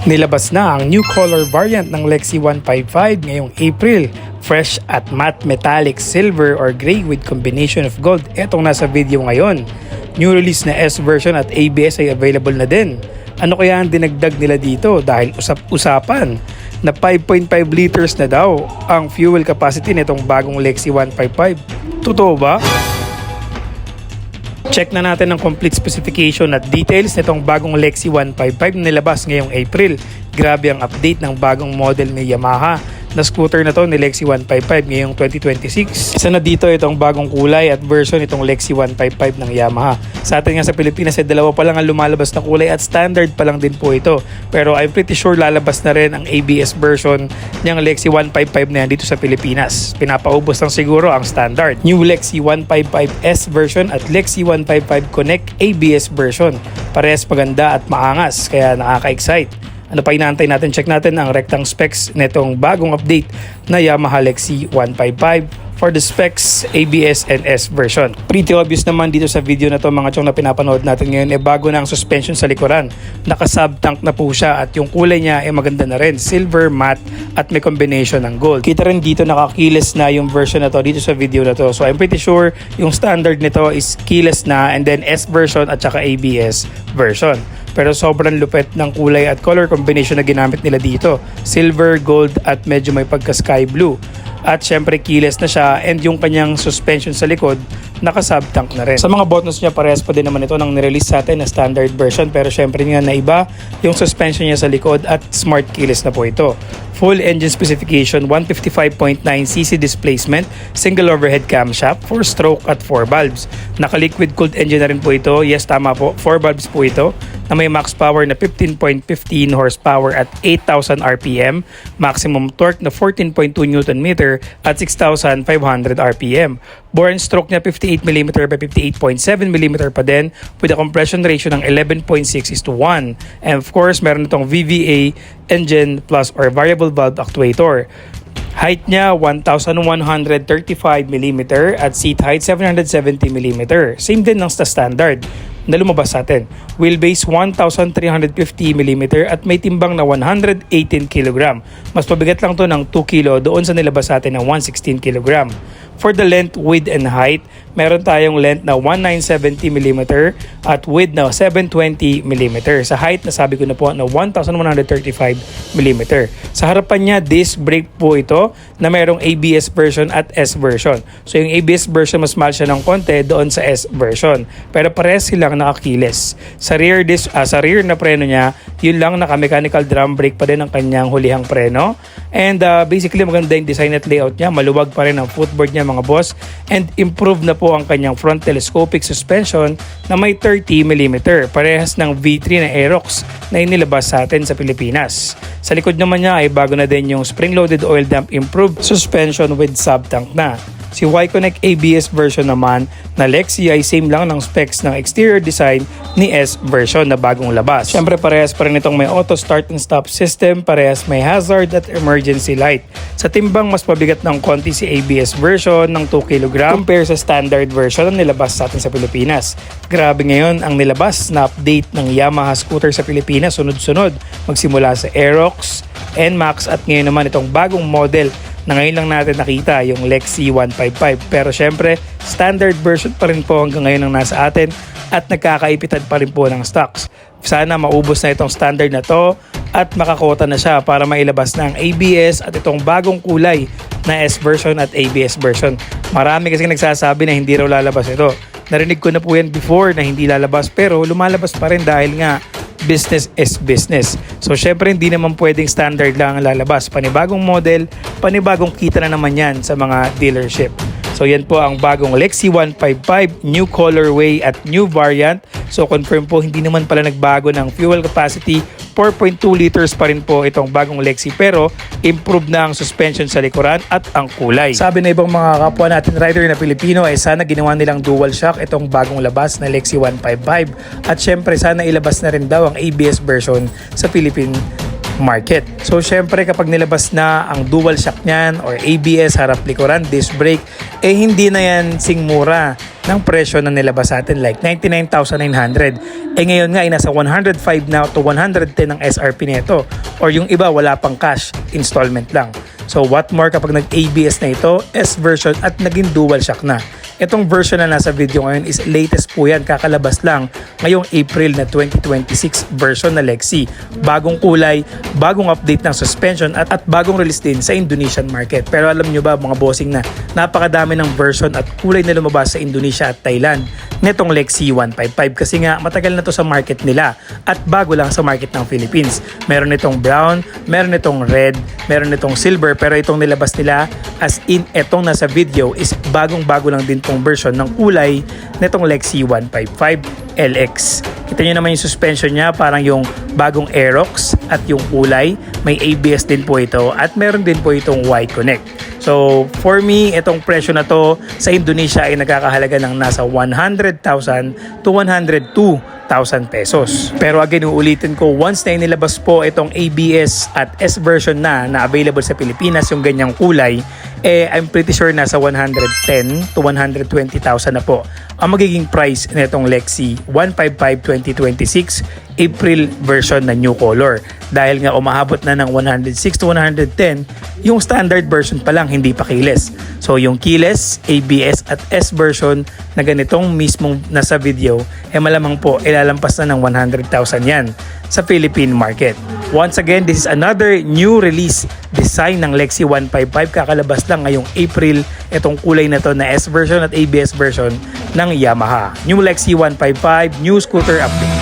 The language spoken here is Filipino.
Nilabas na ang new color variant ng Lexi 155 ngayong April. Fresh at matte metallic silver or gray with combination of gold. Etong nasa video ngayon. New release na S version at ABS ay available na din. Ano kaya ang dinagdag nila dito dahil usap-usapan na 5.5 liters na daw ang fuel capacity nitong bagong Lexi 155. Totoo ba? Check na natin ang complete specification at details nitong bagong Lexi 155 na nilabas ngayong April. Grabe ang update ng bagong model ni Yamaha na scooter na to ni Lexi 155 ngayong 2026. Isa na dito itong bagong kulay at version itong Lexi 155 ng Yamaha. Sa atin nga sa Pilipinas ay dalawa pa lang ang lumalabas na kulay at standard pa lang din po ito. Pero I'm pretty sure lalabas na rin ang ABS version niyang Lexi 155 na yan dito sa Pilipinas. Pinapaubos lang siguro ang standard. New Lexi 155S version at Lexi 155 Connect ABS version. Parehas maganda at maangas kaya nakaka-excite. Ano pa inaantay natin? Check natin ang rectang specs nitong bagong update na Yamaha Lexi 155 for the specs, ABS and S version. Pretty obvious naman dito sa video na to mga chong na pinapanood natin ngayon bago na ang suspension sa likuran. Naka-sub tank na po siya at yung kulay niya maganda na rin. Silver, matte at may combination ng gold. Kita rin dito naka-keyless na yung version na to dito sa video na to. So I'm pretty sure yung standard nito is keyless na and then S version at saka ABS version. Pero sobrang lupet ng kulay at color combination na ginamit nila dito. Silver, gold at medyo may pagka sky blue. At syempre keyless na siya and yung kanyang suspension sa likod naka-sub-tank na rin. Sa mga buttons niya parehas pa din naman ito nang nirelease sa atin na standard version pero syempre nga na iba yung suspension niya sa likod at smart keyless na po ito. Full engine specification, 155.9cc displacement, single overhead camshaft, 4-stroke at 4 valves. Naka-liquid cooled engine na rin po ito. Yes, tama po, 4 valves po ito na may max power na 15.15 horsepower at 8,000 RPM, maximum torque na 14.2 Nm at 6,500 RPM. Bore and stroke niya 58mm by 58.7mm pa din with a compression ratio ng 11.6:1. And of course, meron itong VVA engine plus or variable valve actuator. Height niya 1,135mm at seat height 770mm. Same din ng standard na lumabas sa atin. Wheelbase 1,350mm at may timbang na 118kg. Mas pabigat lang to ng 2kg doon sa nilabas sa atin ng 116kg. For the length, width, and height, meron tayong length na 1970mm at width na 720mm. Sa height, nasabi ko na po na 1,135mm. Sa harapan niya, disc brake po ito na merong ABS version at S version. So yung ABS version, mas mahal siya ng konti doon sa S version. Pero parehas silang naka-keyless. Sa rear na preno niya, yun lang naka-mechanical drum brake pa din ang kanyang hulihang preno. And basically, maganda yung design at layout niya. Maluwag pa rin ang footboard niya mga boss, and improved na po ang kanyang front telescopic suspension na may 30mm, parehas ng V3 na Aerox na inilabas sa atin sa Pilipinas. Sa likod naman niya ay bago na din yung spring-loaded oil damp improved suspension with sub-tank na. Si Y-Connect ABS version naman na Lexi ay same lang ng specs ng exterior design ni S version na bagong labas. Siyempre parehas pa rin itong may auto start and stop system, parehas may hazard at emergency light. Sa timbang mas mabigat ng konti si ABS version ng 2kg compare sa standard version na nilabas sa atin sa Pilipinas. Grabe ngayon ang nilabas na update ng Yamaha scooter sa Pilipinas sunod-sunod. Magsimula sa Aerox, NMAX at ngayon naman itong bagong model na ngayon lang natin nakita yung Lexi 155. Pero syempre, standard version pa rin po hanggang ngayon ang nasa atin at nagkakaipitan pa rin po ng stocks. Sana maubos na itong standard na to at makakota na siya para mailabas na ang ABS at itong bagong kulay na S version at ABS version. Marami kasi nagsasabi na hindi raw lalabas ito. Narinig ko na po yan before na hindi lalabas pero lumalabas pa rin dahil nga business is business. So syempre hindi naman pwedeng standard lang ang lalabas. Panibagong model, panibagong kita na naman yan sa mga dealership. So yan po ang bagong Lexi 155, new colorway at new variant. So confirm po hindi naman pala nagbago ng fuel capacity. 4.2 liters pa rin po itong bagong Lexi pero improve na ang suspension sa likuran at ang kulay. Sabi na ibang mga kapwa natin rider na Pilipino ay sana ginawa nilang dual shock itong bagong labas na Lexi 155 at syempre sana ilabas na rin daw ang ABS version sa Philippine market. So syempre kapag nilabas na ang dual shock niyan or ABS, harap likuran, disc brake, hindi na yan singmura ng presyo na nilabas sa atin like 99,900. Ngayon nga ay nasa 105 na to 110 ang SRP nito, or yung iba wala pang cash, installment lang. So what more kapag nag-ABS na ito, S version at naging dual shock na. Itong version na nasa video ngayon is latest po yan, kakalabas lang ngayong April na 2026 version na Lexi. Bagong kulay, bagong update ng suspension at bagong release din sa Indonesian market. Pero alam nyo ba mga bossing na napakadami ng version at kulay na lumabas sa Indonesia at Thailand netong Lexi 155 kasi nga matagal na to sa market nila at bago lang sa market ng Philippines. Meron itong brown, meron itong red, meron itong silver, pero itong nilabas nila as in etong nasa video is bagong-bago lang din tong version ng kulay netong Lexi 155 LX. Kita nyo naman yung suspension niya, parang yung bagong Aerox at yung kulay. May ABS din po ito at meron din po itong Y-Connect. So for me, itong presyo na to sa Indonesia ay nagkakahalaga ng nasa 100,000 to 102,000 pesos. Pero again, uulitin ko, once na inilabas po itong ABS at S version na available sa Pilipinas, yung ganyang kulay, I'm pretty sure nasa 110 to 120,000 na po ang magiging price nitong Lexi 155 2026 April version na new color. Dahil nga umahabot na ng 106 to 110, yung standard version pa lang hindi pa keyless. So yung keyless, ABS at S version na ganitong mismong nasa video, malamang po ilalampas na ng 100,000 yan sa Philippine market. Once again, this is another new release design ng Lexi 155. Kakalabas lang ngayong April itong kulay na to na S version at ABS version ng Yamaha. New Lexi 155, new scooter update.